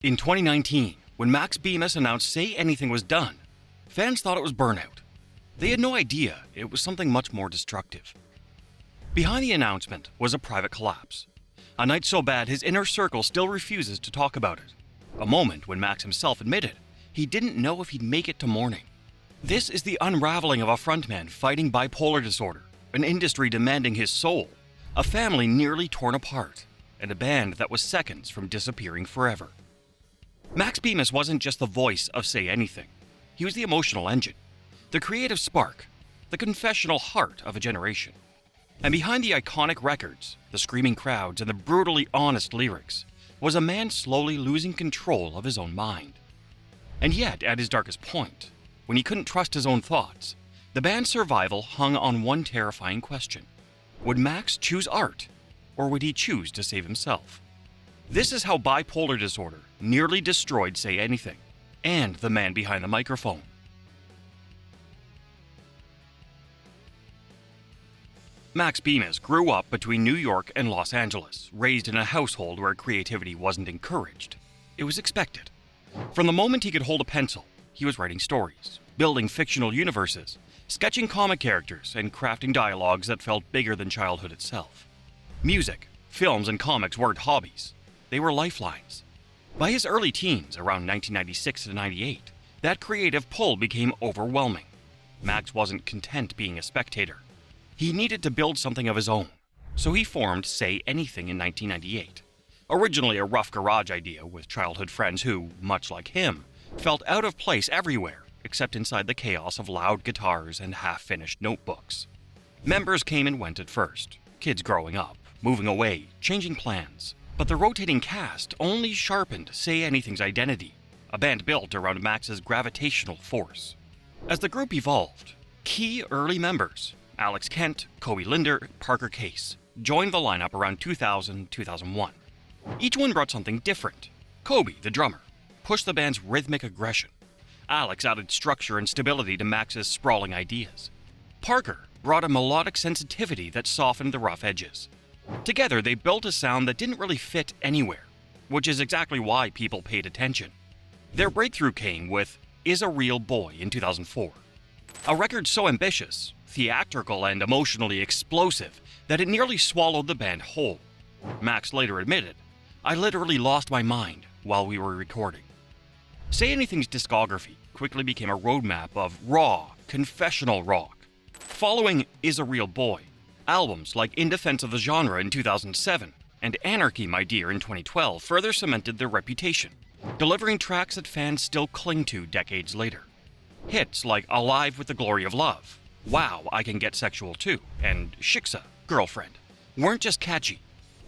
In 2019, when Max Bemis announced Say Anything was done, fans thought it was burnout. They had no idea it was something much more destructive. Behind the announcement was a private collapse. A night so bad his inner circle still refuses to talk about it. A moment when Max himself admitted he didn't know if he'd make it to morning. This is the unraveling of a frontman fighting bipolar disorder, an industry demanding his soul, a family nearly torn apart, and a band that was seconds from disappearing forever. Max Bemis wasn't just the voice of Say Anything. He was the emotional engine, the creative spark, the confessional heart of a generation. And behind the iconic records, the screaming crowds, and the brutally honest lyrics was a man slowly losing control of his own mind. And yet, at his darkest point, when he couldn't trust his own thoughts, the band's survival hung on one terrifying question. Would Max choose art, or would he choose to save himself? This is how bipolar disorder nearly destroyed Say Anything, and the man behind the microphone. Max Bemis grew up between New York and Los Angeles, raised in a household where creativity wasn't encouraged. It was expected. From the moment he could hold a pencil, he was writing stories, building fictional universes, sketching comic characters, and crafting dialogues that felt bigger than childhood itself. Music, films, and comics weren't hobbies. They were lifelines. By his early teens, around 1996 to 98, that creative pull became overwhelming. Max wasn't content being a spectator. He needed to build something of his own, so he formed Say Anything in 1998. Originally a rough garage idea with childhood friends who, much like him, felt out of place everywhere except inside the chaos of loud guitars and half-finished notebooks. Members came and went at first, kids growing up, moving away, changing plans. But the rotating cast only sharpened Say Anything's identity, a band built around Max's gravitational force. As the group evolved, key early members, Alex Kent, Kobe Linder, Parker Case, joined the lineup around 2000-2001. Each one brought something different. Kobe, the drummer, pushed the band's rhythmic aggression. Alex added structure and stability to Max's sprawling ideas. Parker brought a melodic sensitivity that softened the rough edges. Together, they built a sound that didn't really fit anywhere, which is exactly why people paid attention. Their breakthrough came with Is a Real Boy in 2004, a record so ambitious, theatrical, and emotionally explosive that it nearly swallowed the band whole. Max later admitted, "I literally lost my mind while we were recording." Say Anything's discography quickly became a roadmap of raw, confessional rock. Following Is a Real Boy, albums like In Defense of the Genre in 2007 and Anarchy, My Dear in 2012 further cemented their reputation, delivering tracks that fans still cling to decades later. Hits like Alive with the Glory of Love, Wow, I Can Get Sexual Too, and Shiksa, Girlfriend, weren't just catchy.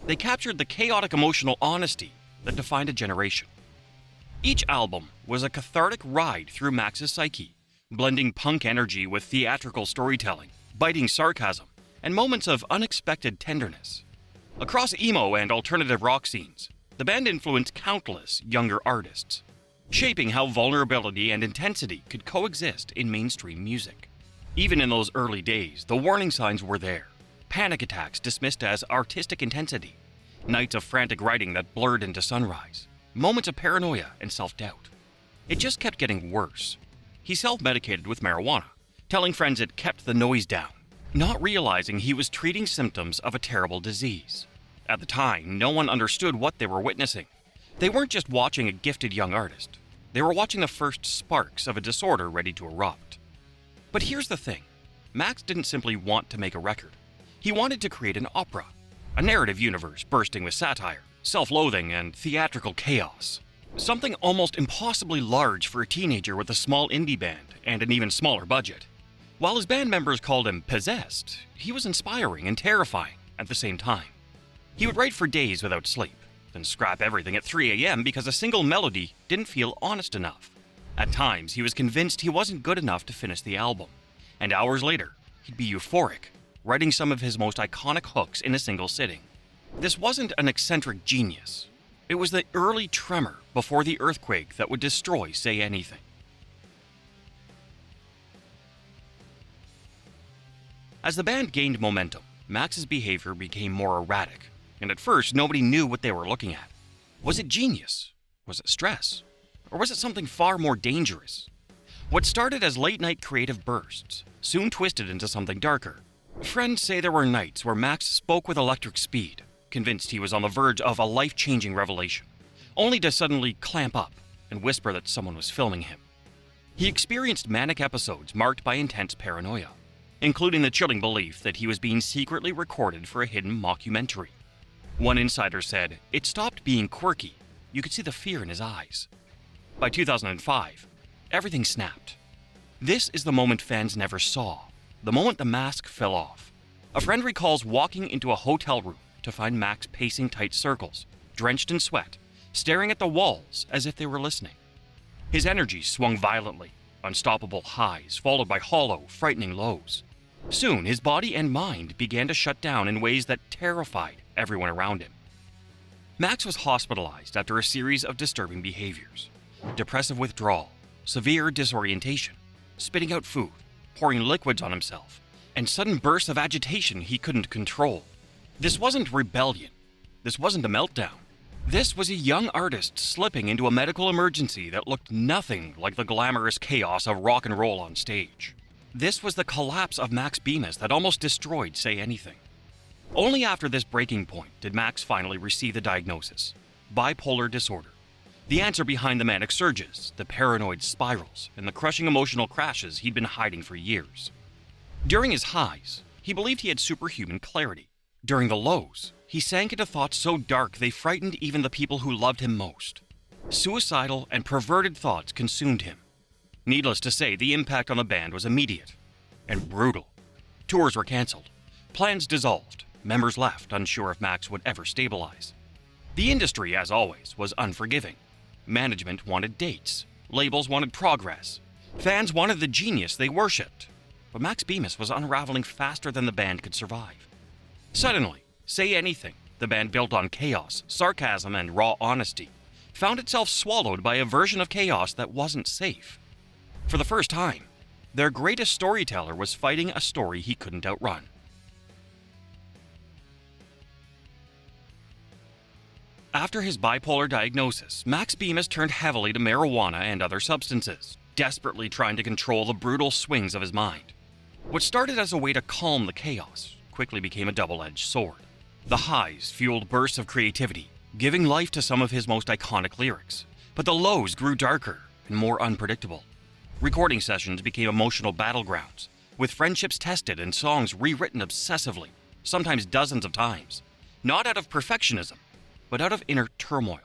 They captured the chaotic emotional honesty that defined a generation. Each album was a cathartic ride through Max's psyche, blending punk energy with theatrical storytelling, biting sarcasm, and moments of unexpected tenderness. Across emo and alternative rock scenes, the band influenced countless younger artists, shaping how vulnerability and intensity could coexist in mainstream music. Even in those early days, the warning signs were there. Panic attacks dismissed as artistic intensity, nights of frantic writing that blurred into sunrise, moments of paranoia and self-doubt. It just kept getting worse. He self-medicated with marijuana, telling friends it kept the noise down, not realizing he was treating symptoms of a terrible disease. At the time, no one understood what they were witnessing. They weren't just watching a gifted young artist. They were watching the first sparks of a disorder ready to erupt. But here's the thing. Max didn't simply want to make a record. He wanted to create an opera, a narrative universe bursting with satire, self-loathing, and theatrical chaos. Something almost impossibly large for a teenager with a small indie band and an even smaller budget. While his band members called him possessed, he was inspiring and terrifying at the same time. He would write for days without sleep, then scrap everything at 3 a.m. because a single melody didn't feel honest enough. At times, he was convinced he wasn't good enough to finish the album, and hours later, he'd be euphoric, writing some of his most iconic hooks in a single sitting. This wasn't an eccentric genius. It was the early tremor before the earthquake that would destroy Say Anything. As the band gained momentum, Max's behavior became more erratic, and at first nobody knew what they were looking at. Was it genius? Was it stress? Or was it something far more dangerous? What started as late-night creative bursts soon twisted into something darker. Friends say there were nights where Max spoke with electric speed, convinced he was on the verge of a life-changing revelation, only to suddenly clamp up and whisper that someone was filming him. He experienced manic episodes marked by intense paranoia, including the chilling belief that he was being secretly recorded for a hidden mockumentary. One insider said, "It stopped being quirky. You could see the fear in his eyes." By 2005, everything snapped. This is the moment fans never saw, the moment the mask fell off. A friend recalls walking into a hotel room to find Max pacing tight circles, drenched in sweat, staring at the walls as if they were listening. His energy swung violently, unstoppable highs followed by hollow, frightening lows. Soon, his body and mind began to shut down in ways that terrified everyone around him. Max was hospitalized after a series of disturbing behaviors: depressive withdrawal, severe disorientation, spitting out food, pouring liquids on himself, and sudden bursts of agitation he couldn't control. This wasn't rebellion. This wasn't a meltdown. This was a young artist slipping into a medical emergency that looked nothing like the glamorous chaos of rock and roll on stage. This was the collapse of Max Bemis that almost destroyed Say Anything. Only after this breaking point did Max finally receive the diagnosis: bipolar disorder. The answer behind the manic surges, the paranoid spirals, and the crushing emotional crashes he'd been hiding for years. During his highs, he believed he had superhuman clarity. During the lows, he sank into thoughts so dark they frightened even the people who loved him most. Suicidal and perverted thoughts consumed him. Needless to say, the impact on the band was immediate and brutal. Tours were canceled, plans dissolved, members left, unsure if Max would ever stabilize. The industry, as always, was unforgiving. Management wanted dates, labels wanted progress, fans wanted the genius they worshipped. But Max Bemis was unraveling faster than the band could survive. Suddenly, Say Anything, the band built on chaos, sarcasm, and raw honesty, found itself swallowed by a version of chaos that wasn't safe. For the first time, their greatest storyteller was fighting a story he couldn't outrun. After his bipolar diagnosis, Max Bemis turned heavily to marijuana and other substances, desperately trying to control the brutal swings of his mind. What started as a way to calm the chaos quickly became a double-edged sword. The highs fueled bursts of creativity, giving life to some of his most iconic lyrics. But the lows grew darker and more unpredictable. Recording sessions became emotional battlegrounds, with friendships tested and songs rewritten obsessively, sometimes dozens of times, not out of perfectionism, but out of inner turmoil.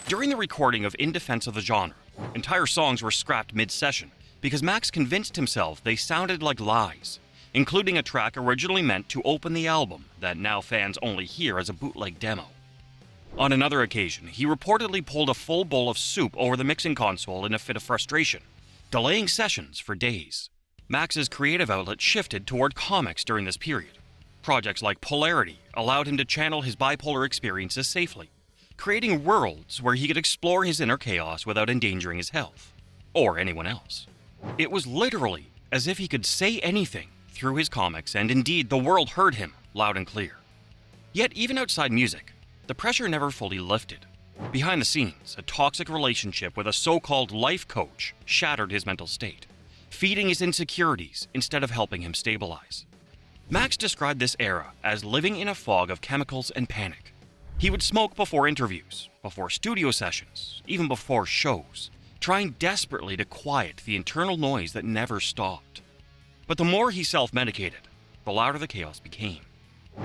During the recording of In Defense of the Genre, entire songs were scrapped mid-session because Max convinced himself they sounded like lies, including a track originally meant to open the album that now fans only hear as a bootleg demo. On another occasion, he reportedly pulled a full bowl of soup over the mixing console in a fit of frustration, delaying sessions for days. Max's creative outlet shifted toward comics during this period. Projects like Polarity allowed him to channel his bipolar experiences safely, creating worlds where he could explore his inner chaos without endangering his health, or anyone else. It was literally as if he could say anything through his comics, and indeed the world heard him loud and clear. Yet even outside music, the pressure never fully lifted. Behind the scenes, a toxic relationship with a so-called life coach shattered his mental state, feeding his insecurities instead of helping him stabilize. Max described this era as living in a fog of chemicals and panic. He would smoke before interviews, before studio sessions, even before shows, trying desperately to quiet the internal noise that never stopped. But the more he self-medicated, the louder the chaos became.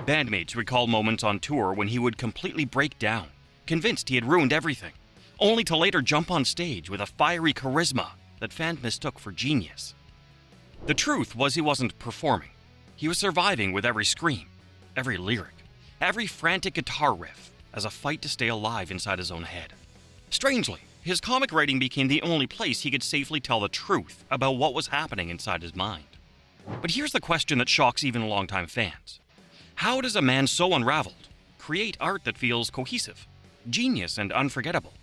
Bandmates recall moments on tour when he would completely break down, convinced he had ruined everything, only to later jump on stage with a fiery charisma that fans mistook for genius. The truth was he wasn't performing. He was surviving with every scream, every lyric, every frantic guitar riff as a fight to stay alive inside his own head. Strangely, his comic writing became the only place he could safely tell the truth about what was happening inside his mind. But here's the question that shocks even longtime fans. How does a man so unraveled create art that feels cohesive, genius, and unforgettable?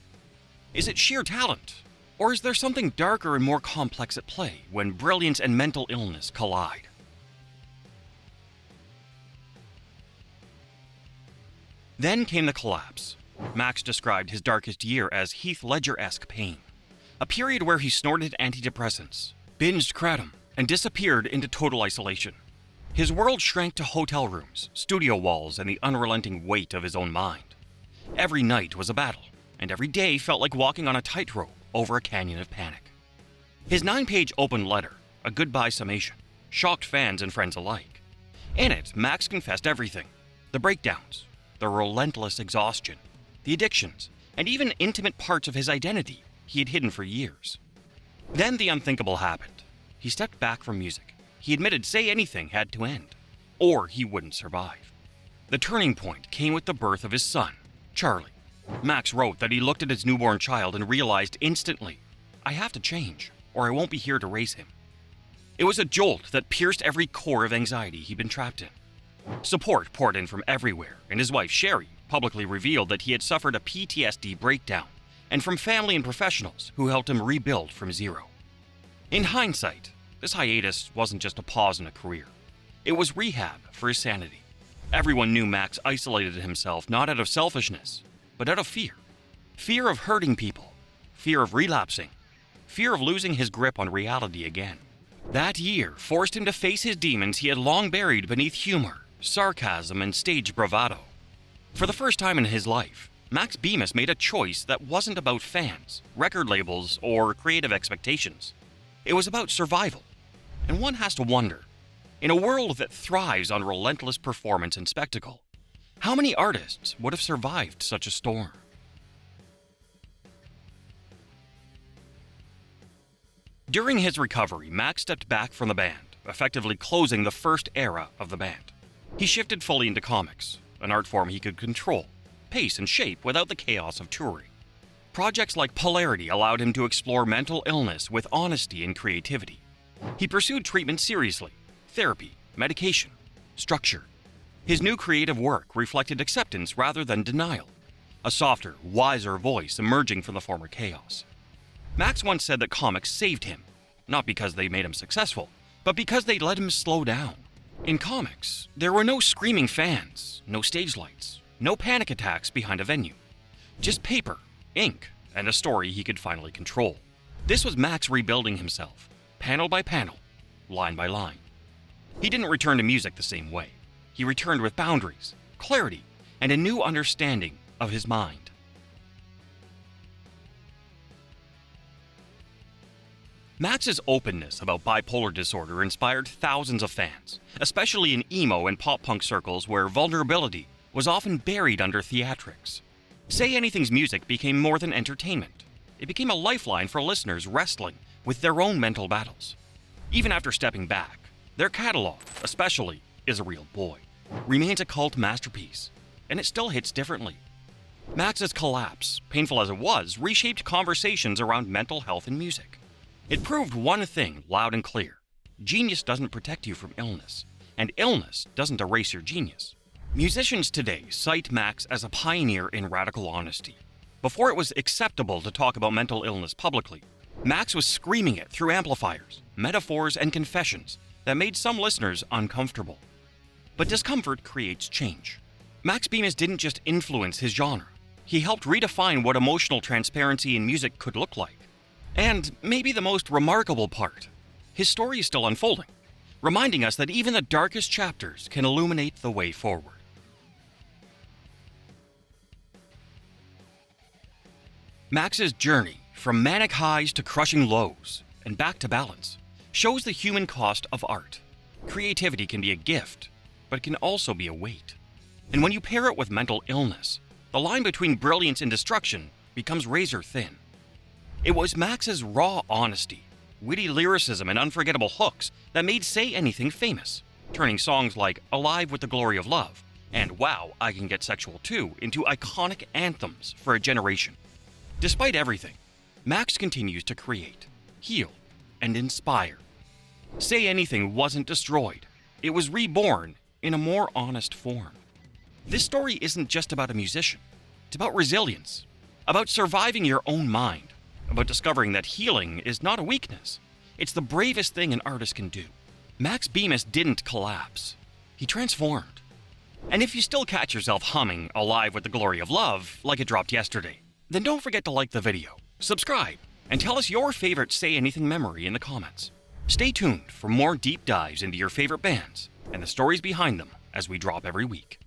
Is it sheer talent? Or is there something darker and more complex at play when brilliance and mental illness collide? Then came the collapse. Max described his darkest year as Heath Ledger-esque pain, a period where he snorted antidepressants, binged kratom, and disappeared into total isolation. His world shrank to hotel rooms, studio walls, and the unrelenting weight of his own mind. Every night was a battle, and every day felt like walking on a tightrope over a canyon of panic. His 9-page open letter, a goodbye summation, shocked fans and friends alike. In it, Max confessed everything: the breakdowns, the relentless exhaustion, the addictions, and even intimate parts of his identity he had hidden for years. Then the unthinkable happened. He stepped back from music. He admitted Say Anything had to end, or he wouldn't survive. The turning point came with the birth of his son, Charlie. Max wrote that he looked at his newborn child and realized instantly, I have to change, or I won't be here to raise him. It was a jolt that pierced every core of anxiety he'd been trapped in. Support poured in from everywhere, and his wife, Sherry, publicly revealed that he had suffered a PTSD breakdown, and from family and professionals who helped him rebuild from zero. In hindsight, this hiatus wasn't just a pause in a career. It was rehab for his sanity. Everyone knew Max isolated himself not out of selfishness, but out of fear. Fear of hurting people, fear of relapsing, fear of losing his grip on reality again. That year forced him to face his demons he had long buried beneath humor, sarcasm, and stage bravado. For the first time in his life, Max Bemis made a choice that wasn't about fans, record labels, or creative expectations. It was about survival. And one has to wonder, in a world that thrives on relentless performance and spectacle, how many artists would have survived such a storm? During his recovery, Max stepped back from the band, effectively closing the first era of the band. He shifted fully into comics, an art form he could control, pace, and shape without the chaos of touring. Projects like Polarity allowed him to explore mental illness with honesty and creativity. He pursued treatment seriously: therapy, medication, structure. His new creative work reflected acceptance rather than denial, a softer, wiser voice emerging from the former chaos. Max once said that comics saved him, not because they made him successful, but because they let him slow down. In comics, there were no screaming fans, no stage lights, no panic attacks behind a venue. Just paper, ink, and a story he could finally control. This was Max rebuilding himself, panel by panel, line by line. He didn't return to music the same way. He returned with boundaries, clarity, and a new understanding of his mind. Max's openness about bipolar disorder inspired thousands of fans, especially in emo and pop-punk circles where vulnerability was often buried under theatrics. Say Anything's music became more than entertainment. It became a lifeline for listeners wrestling with their own mental battles. Even after stepping back, their catalog, especially Is a Real Boy, remains a cult masterpiece, and it still hits differently. Max's collapse, painful as it was, reshaped conversations around mental health in music. It proved one thing loud and clear: genius doesn't protect you from illness, and illness doesn't erase your genius. Musicians today cite Max as a pioneer in radical honesty. Before it was acceptable to talk about mental illness publicly, Max was screaming it through amplifiers, metaphors, and confessions that made some listeners uncomfortable. But discomfort creates change. Max Bemis didn't just influence his genre. He helped redefine what emotional transparency in music could look like. And maybe the most remarkable part, his story is still unfolding, reminding us that even the darkest chapters can illuminate the way forward. Max's journey from manic highs to crushing lows and back to balance shows the human cost of art. Creativity can be a gift, but it can also be a weight. And when you pair it with mental illness, the line between brilliance and destruction becomes razor thin. It was Max's raw honesty, witty lyricism, and unforgettable hooks that made Say Anything famous, turning songs like Alive with the Glory of Love and Wow, I Can Get Sexual Too into iconic anthems for a generation. Despite everything, Max continues to create, heal, and inspire. Say Anything wasn't destroyed. It was reborn in a more honest form. This story isn't just about a musician. It's about resilience, about surviving your own mind, about discovering that healing is not a weakness. It's the bravest thing an artist can do. Max Bemis didn't collapse. He transformed. And if you still catch yourself humming Alive with the Glory of Love like it dropped yesterday, then don't forget to like the video, subscribe, and tell us your favorite Say Anything memory in the comments. Stay tuned for more deep dives into your favorite bands and the stories behind them as we drop every week.